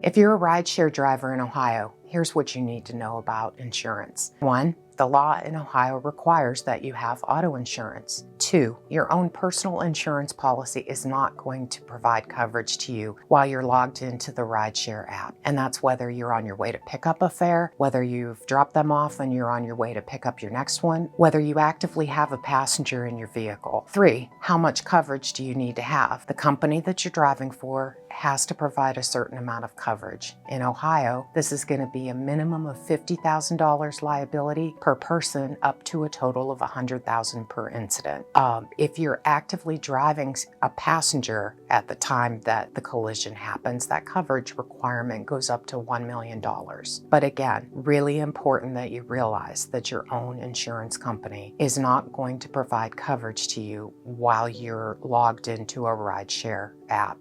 If you're a rideshare driver in Ohio, here's what you need to know about insurance. 1. The law in Ohio requires that you have auto insurance. 2. Your own personal insurance policy is not going to provide coverage to you while you're logged into the rideshare app. And that's whether you're on your way to pick up a fare, whether you've dropped them off and you're on your way to pick up your next one, whether you actively have a passenger in your vehicle. 3. How much coverage do you need to have? The company that you're driving for has to provide a certain amount of coverage. In Ohio, this is going to be a minimum of $50,000 liability per person up to a total of $100,000 per incident. If you're actively driving a passenger at the time that the collision happens, that coverage requirement goes up to $1 million. But again, really important that you realize that your own insurance company is not going to provide coverage to you while you're logged into a rideshare app.